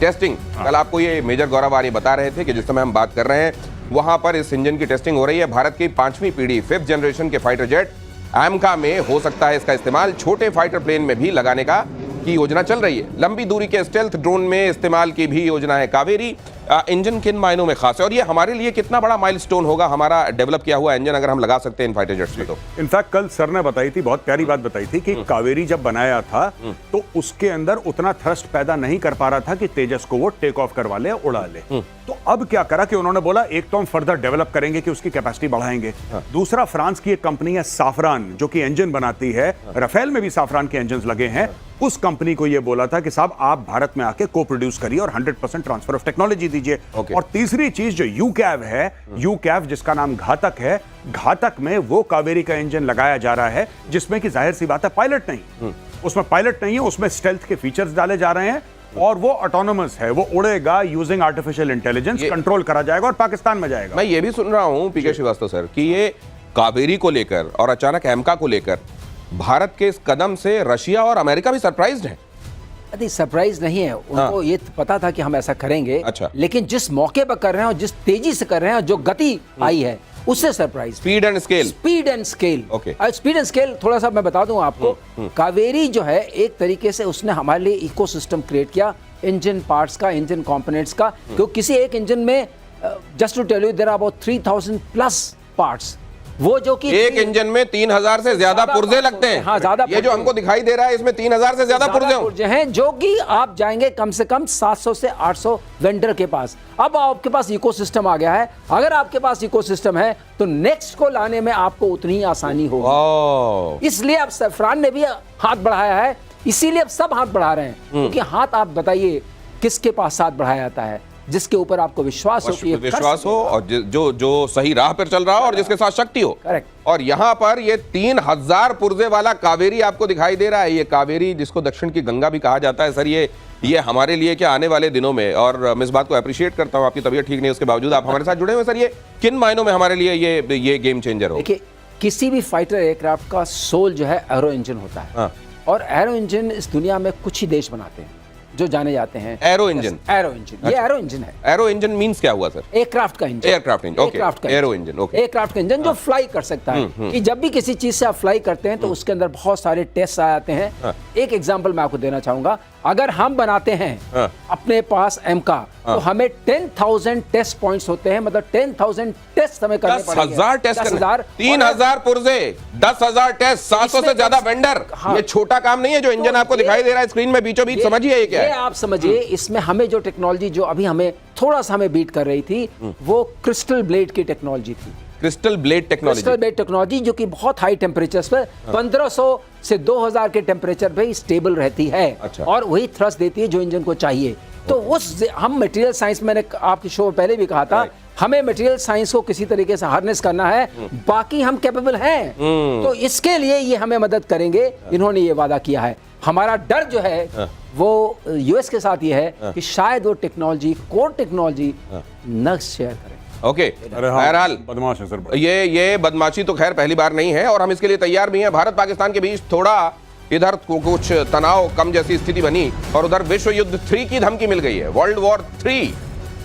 Testing, कल आपको ये मेजर गौरव आर्य बता रहे थे कि जिस समय हम बात कर रहे हैं वहां पर इस इंजन की टेस्टिंग हो रही है। भारत की 5वीं पीढ़ी 5th जनरेशन के फाइटर जेट AMCA में हो सकता है इसका इस्तेमाल छोटे फाइटर प्लेन में भी लगाने की योजना चल रही है। लंबी दूरी के स्टेल्थ ड्रोन में इस्तेमाल की भी योजना है। कावेरी इंजन किन मायनों में खास है और ये हमारे लिए कितना बड़ा माइलस्टोन होगा हमारा डेवलप किया हुआ इंजन अगर हम लगा सकते हैं इन फाइटर जेट्स में? तो इनफैक्ट कल सर ने बताई थी, बहुत प्यारी बात बताई थी कि कावेरी जब बनाया था तो उसके अंदर उतना थ्रस्ट पैदा नहीं कर पा रहा था कि तेजस को वो टेक ऑफ करवा ले, उड़ा ले। तो अब क्या करा कि उन्होंने बोला एक तो हम फर्दर डेवलप करेंगे कि उसकी कैपेसिटी बढ़ाएंगे। दूसरा, फ्रांस की एक कंपनी है साफरान जो कि इंजन बनाती है, राफेल में भी साफरान के इंजन लगे हैं। उस कंपनी को यह बोला था कि साहब आप भारत में आके को प्रोड्यूस करिए और 100% ट्रांसफर ऑफ टेक्नोलॉजी दीजिए। और तीसरी चीज जो यूकैव है, यूकैव जिसका नाम घातक है, घातक में वो कावेरी का इंजन लगाया जा रहा है जिसमें कि जाहिर सी बात है पायलट नहीं, उसमें पायलट नहीं है, उसमें स्टेल्थ के फीचर्स डाले जा रहे हैं और वो ऑटोनोमस है, वो उड़ेगा यूजिंग आर्टिफिशियल इंटेलिजेंस, कंट्रोल करा जाएगा और पाकिस्तान में जाएगा। मैं ये भी सुन रहा हूं पीके श्रीवास्तव सर कि ये कावेरी को लेकर और अचानक AMCA को लेकर भारत के इस कदम से रशिया और अमेरिका भी सरप्राइज्ड है। नहीं, सरप्राइज नहीं है उनको, ये पता था कि हम ऐसा करेंगे। अच्छा। लेकिन जिस मौके पर कर रहे हैं और जिस तेजी से कर रहे हैं और जो गति आई है उससे surprise. Speed and scale, speed and scale. Okay, speed and scale थोड़ा सा मैं बता दूं आपको। कावेरी जो है एक तरीके से उसने हमारे लिए इकोसिस्टम क्रिएट किया इंजन पार्ट्स का, इंजन कंपोनेंट्स का। क्योंकि किसी एक इंजन में just to tell you there are about 3000 plus parts, वो जो कि एक इंजन में 3000 से ज्यादा पुर्जे लगते हैं। हाँ, ज्यादा ये जो हमको दिखाई दे रहा है इसमें 3000 से ज्यादा पुर्जे हैं, जो कि आप जाएंगे कम से कम 700 से 800 वेंडर के पास। अब आपके पास इकोसिस्टम आ गया है। अगर आपके पास इकोसिस्टम है तो नेक्स्ट को लाने में आपको उतनी ही आसानी होगी। इसलिए अब सैफरान ने भी हाथ बढ़ाया है, इसीलिए अब सब हाथ बढ़ा रहे हैं। क्योंकि हाथ आप बताइए किसके पास हाथ बढ़ाया जाता है? जिसके ऊपर आपको विश्वास हो और जो सही राह पर चल रहा हो और जिसके साथ शक्ति हो। करेक्ट। और यहाँ पर ये 3000 पुर्जे वाला कावेरी आपको दिखाई दे रहा है। ये कावेरी जिसको दक्षिण की गंगा भी कहा जाता है सर, ये हमारे लिए क्या आने वाले दिनों में, और मैं इस बात को अप्रिशिएट करता हूँ, आपकी तबीयत ठीक नहीं उसके बावजूद आप हमारे साथ जुड़े हुए सर, ये किन मायनों में हमारे लिए ये गेम चेंजर हो? देखिए, किसी भी फाइटर एयरक्राफ्ट का सोल जो है एरो इंजन होता है। और एरो इंजन इस दुनिया में कुछ ही देश बनाते हैं जो जाने जाते हैं। एरो इंजन, एरो इंजन, ये एरो इंजन है। एरो इंजन मींस क्या हुआ सर? एयरक्राफ्ट का engine. Aircraft engine, okay. Arrow engine, okay. Aircraft का इंजन जो फ्लाई कर सकता है। कि जब भी किसी चीज से आप फ्लाई करते हैं तो उसके अंदर बहुत सारे टेस्ट आ जाते हैं। एक एग्जांपल मैं आपको देना चाहूंगा। अगर हम बनाते हैं अपने पास AMCA, तो हमें 10,000 टेस्ट पॉइंट्स होते हैं, मतलब 10,000 टेस्ट हमें करने पड़ेंगे। 10,000 टेस्ट, 3000 पुर्जे, 10,000 टेस्ट, 700 से ज्यादा वेंडर। ये छोटा काम नहीं है जो इंजन आपको दिखाई दे रहा है स्क्रीन में बीचों बीच। समझिए ये क्या है? आप समझिए, इसमें हमें जो टेक्नोलॉजी जो अभी हमें थोड़ा सा हमें बीट कर रही थी, वो क्रिस्टल ब्लेड की टेक्नोलॉजी थी। Crystal blade technology, crystal blade technology जो कि बहुत हाई टेम्परेचर्स पे 1500 से 2000 के टेम्परेचर पे स्टेबल रहती है। अच्छा। और वही थ्रस्ट देती है जो इंजन को चाहिए। तो उस हम मटेरियल साइंस, मैंने आपके शो पहले भी कहा था, हमें मटेरियल साइंस को किसी तरीके से हार्नेस करना है, बाकी हम कैपेबल हैं। तो इसके लिए ये हमें मदद करेंगे, इन्होंने ये वादा किया है। हमारा डर जो है वो यूएस के साथ ये है कि शायद वो टेक्नोलॉजी, कोर टेक्नोलॉजी न शेयर करें। ओके, बहरहाल बदमाश है सर। ये बदमाशी तो खैर पहली बार नहीं है और हम इसके लिए तैयार भी हैं। भारत पाकिस्तान के बीच थोड़ा इधर कुछ तनाव कम जैसी स्थिति बनी और उधर विश्व युद्ध 3 की धमकी मिल गई है, वर्ल्ड वॉर 3।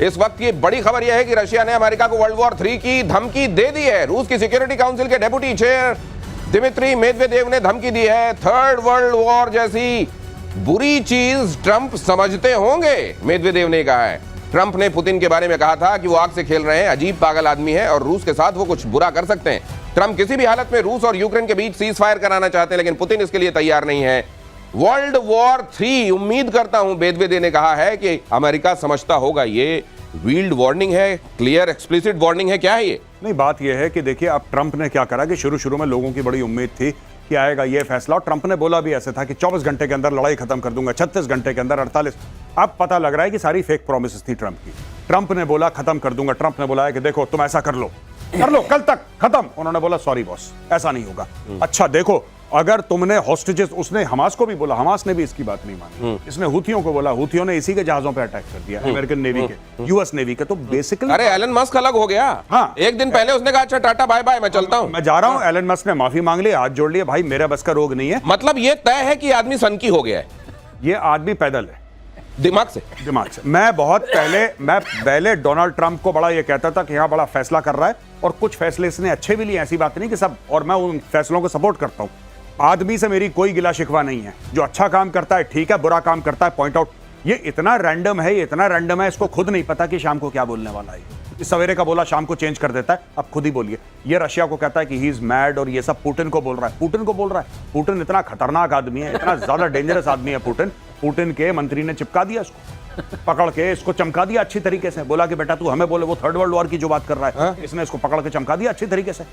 इस वक्त की बड़ी खबर यह है कि रशिया ने अमेरिका को वर्ल्ड वॉर 3 की धमकी दे दी है। रूस की सिक्योरिटी काउंसिल के डेप्यूटी चेयर दिमित्री मेदवेदेव ने धमकी दी है। थर्ड वर्ल्ड वॉर जैसी बुरी चीज ट्रंप समझते होंगे, मेदवेदेव ने कहा है। ट्रंप ने पुतिन के बारे में कहा था कि वो आग से खेल रहे हैं, अजीब पागल आदमी है और रूस के साथ वो कुछ बुरा कर सकते हैं। ट्रंप किसी भी हालत में रूस और यूक्रेन के बीच सीज फायर कराना चाहते हैं, लेकिन पुतिन इसके लिए तैयार नहीं है। वर्ल्ड वॉर 3, उम्मीद करता हूं, मेदवेदेव ने कहा है कि अमेरिका समझता होगा। ये वील्ड वार्निंग है, क्लियर एक्सप्लिसिट वार्निंग है, क्या है ये? नहीं, बात यह है कि देखिए अब ट्रंप ने क्या करा कि शुरू में लोगों की बड़ी उम्मीद थी कि आएगा ये फैसला, और ट्रंप ने बोला भी ऐसे था कि 24 घंटे के अंदर लड़ाई खत्म कर दूंगा, 36 घंटे के अंदर 48। अब पता लग रहा है कि सारी फेक प्रॉमिसेस थी ट्रंप की। ट्रंप ने बोला खत्म कर दूंगा, ट्रंप ने बोला है कि देखो तुम ऐसा कर लो कल तक खत्म। उन्होंने बोला सॉरी बॉस, ऐसा नहीं होगा। अच्छा देखो, अगर तुमने हॉस्टेजेस, उसने हमास को भी बोला, हमास ने भी इसकी बात नहीं मानी। इसने हुथियों को बोला, हुथियों ने इसी के जहाजों पे अटैक कर दिया, अमेरिकन नेवी के, यूएस नेवी के। तो बेसिकली अरे एलन मस्क अलग हो गया। हाँ, एक दिन पहले उसने कहा अच्छा टाटा बाय बाय, मैं चलता हूं, मैं जा रहा हूं। एलन मस्क ने माफी मांग ली, हाथ जोड़ लिए, भाई मेरा बस का रोग नहीं है। मतलब ये तय है कि आदमी सनकी हो गया है, ये आदमी पैदल है। दिमाग से। दिमाग से। मैं पहले डोनाल्ड ट्रंप को बड़ा ये कहता था कि हाँ बड़ा फैसला कर रहा है, और कुछ फैसले इसने अच्छे भी लिए, ऐसी बात नहीं कि सब, और मैं उन फैसलों को सपोर्ट करता हूं। आदमी से मेरी कोई गिला शिकवा नहीं है, जो अच्छा काम करता है ठीक है, बुरा काम करता है पॉइंट आउट। ये इतना रैंडम है, इसको खुद नहीं पता कि शाम को क्या बोलने वाला है। इस सवेरे का बोला शाम को चेंज कर देता है, अब खुद ही बोलिए। ये रशिया को कहता है कि ही इज मैड, और ये सब पुतिन को बोल रहा है। पुतिन इतना खतरनाक आदमी है, इतना ज्यादा डेंजरस आदमी है पुतिन के मंत्री ने चिपका दिया इसको, पकड़ के इसको चमका दिया अच्छी तरीके से। बोला कि बेटा तू हमें बोले, वो थर्ड वर्ल्ड वॉर की जो बात कर रहा है, इसने इसको पकड़ के चमका दिया अच्छी तरीके से।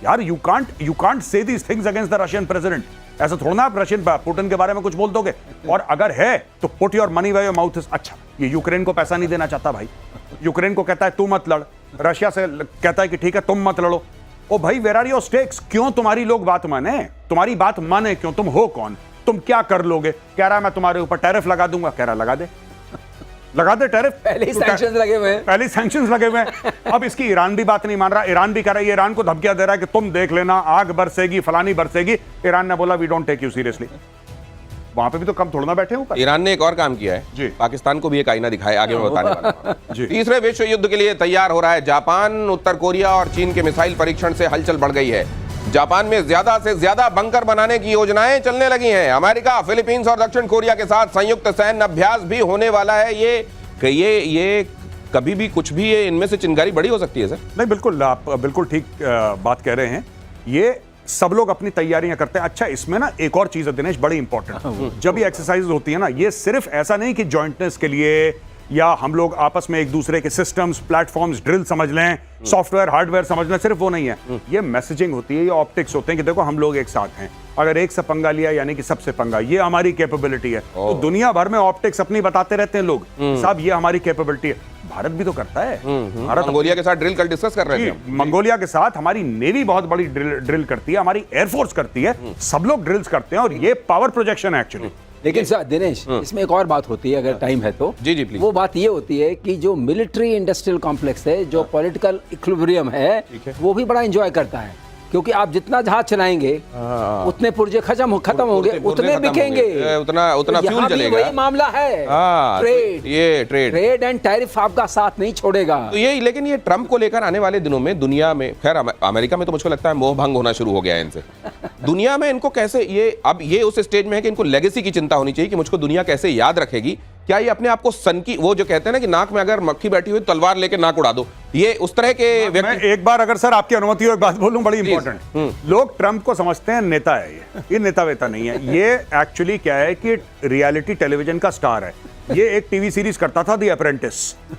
यार you can't say these things against the Russian president. ऐसा थोड़ा ना आप पुतिन के बारे में कुछ बोल दोगे, और अगर है तो put your money where your mouth is. अच्छा, ये यूक्रेन को पैसा नहीं देना चाहता भाई, यूक्रेन को कहता है तू मत लड़, रशिया से कहता है कि ठीक है तुम मत लड़ो। ओ भाई, वेयर आर योर स्टेक्स? क्यों तुम्हारी लोग बात माने? तुम्हारी बात माने क्यों? तुम हो कौन? तुम क्या कर लोगे? कह रहा है मैं तुम्हारे ऊपर टैरिफ लगा दूंगा। कह रहा लगा दे टैरिफ। पहले ही सैंक्शंस लगे हुए हैं। अब इसकी ईरान भी बात नहीं मान रहा, ईरान भी कह रहा है, ईरान को धमकियां दे रहा है कि तुम देख लेना आग बरसेगी, फलानी बरसेगी। ईरान ने बोला we don't take you seriously. वहां पे भी तो कम थोड़ा ना बैठे ऊपर। ईरान ने एक और काम किया है जी, पाकिस्तान को भी एक आईना दिखाया, आगे मैं बताने वाला हूं। जी। तीसरे विश्व युद्ध के लिए तैयार हो रहा है जापान। उत्तर कोरिया और चीन के मिसाइल परीक्षण से हलचल बढ़ गई है। जापान में ज्यादा से ज्यादा बंकर बनाने की योजनाएं चलने लगी हैं। अमेरिका, फिलीपींस और दक्षिण कोरिया के साथ संयुक्त सैन्य अभ्यास भी होने वाला है। ये कभी भी कुछ भी, ये इनमें से चिंगारी बड़ी हो सकती है सर। नहीं, बिल्कुल आप बिल्कुल ठीक बात कह रहे हैं। ये सब लोग अपनी तैयारियां करते हैं। अच्छा, इसमें ना एक और चीज है दिनेश, बड़ी इंपॉर्टेंट। जब ये एक्सरसाइज होती है ना, ये सिर्फ ऐसा नहीं कि जॉइंटनेस के लिए या हम लोग आपस में एक दूसरे के सिस्टम्स, प्लेटफॉर्म्स, ड्रिल समझ लें, सॉफ्टवेयर हार्डवेयर समझ लें, सिर्फ वो नहीं है। ये मैसेजिंग होती है, ये ऑप्टिक्स होते हैं कि देखो हम लोग एक साथ हैं। अगर एक से पंगा लिया यानी कि सबसे पंगा, ये हमारी कैपेबिलिटी है। तो दुनिया भर में ऑप्टिक्स अपनी बताते रहते हैं लोग, साहब ये हमारी कैपेबिलिटी है। भारत भी तो करता है। भारत मंगोलिया के साथ ड्रिल कल डिस्कस कर रहे थे। मंगोलिया के साथ हमारी नेवी बहुत बड़ी ड्रिल करती है, हमारी एयरफोर्स करती है, सब लोग ड्रिल्स करते हैं, और ये पावर प्रोजेक्शन है एक्चुअली। लेकिन सर दिनेश, इसमें एक और बात होती है, अगर टाइम है तो। जी प्लीज। वो बात ये होती है कि जो मिलिट्री इंडस्ट्रियल कॉम्प्लेक्स है, जो पॉलिटिकल इक्विलिब्रियम है, वो भी बड़ा एंजॉय करता है, क्योंकि आप जितना जहाज चलाएंगे उतने पुर्जे खत्म होंगे, उतने बिकेंगे, उतना फ्यूल चलेगा। वही मामला है। ट्रेड एंड टैरिफ आपका साथ नहीं छोड़ेगा। तो ये, लेकिन ये ट्रंप को लेकर आने वाले दिनों में दुनिया में, खैर अमेरिका में तो मुझको लगता है मोह भंग होना शुरू हो गया है इनसे। दुनिया में इनको कैसे, ये उस स्टेज में है कि इनको लेगेसी की चिंता होनी चाहिए कि मुझको दुनिया कैसे याद रखेगी। क्या ये अपने आप को सन की, वो जो कहते हैं ना कि नाक में अगर मक्खी बैठी हुई तलवार लेके नाक उड़ा दो, ये उस तरह के व्यक्ति। मैं एक बार, अगर सर आपकी अनुमति हो, एक बात बोलूं बड़ी इंपॉर्टेंट। लोग ट्रंप को समझते हैं नेता है, ये नेता वेता नहीं है। ये एक्चुअली क्या है कि रियलिटी टेलीविजन का स्टार है। ये एक टीवी सीरीज करता था, द अप्रेंटिस,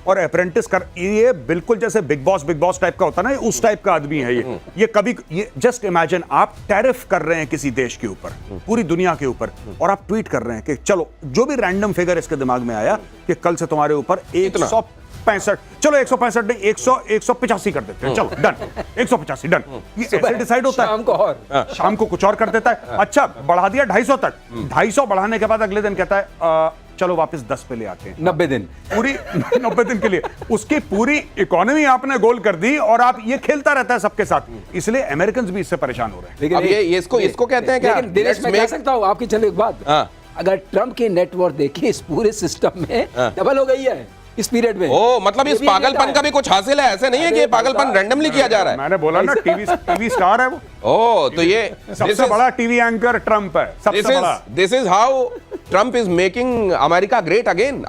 और अप्रेंटिस ये बिल्कुल जैसे बिग बॉस टाइप का होता ना, उस टाइप का आदमी है ये जस्ट इमेजिन, आप टैरिफ कर रहे हैं किसी देश के ऊपर, पूरी दुनिया के ऊपर, और आप ट्वीट कर रहे हैं कि चलो, जो भी रैंडम फिगर इसके दिमाग में आया कि कल से तुम्हारे ऊपर 165, चलो 165 नहीं, 185 कर देते हैं, चलो डन, 185 डन। ये ऐसे डिसाइड होता है। शाम को कुछ और कर देता है। अच्छा, बढ़ा दिया 250 तक, 250 बढ़ाने के बाद अगले दिन कहता है चलो वापस 10 पे ले आते हैं। 90 दिन, पूरी 90 दिन के लिए उसकी पूरी इकोनॉमी आपने गोल कर दी, और आप ये खेलता रहता है सबके साथ। इसलिए अमेरिकन भी इससे परेशान हो रहे हैं। लेकिन अब ये इसको कहते हैं क्या? लेकिन दिनेश, मैं कह सकता हूं आपकी, चलो एक बात, अगर ट्रंप की नेटवर्थ देखिए इस पूरे सिस्टम में डबल हो गई है इस पीरियड में। ओ, मतलब इस पागलपन का भी कुछ हासिल है, ऐसे नहीं है कि ये पागलपन रैंडमली किया जा रहा है। मैंने बोला ना, टीवी स्टार है वो। ओ, तो ये सबसे बड़ा टीवी एंकर ट्रंप है, सबसे बड़ा। This is how Trump is making America great again.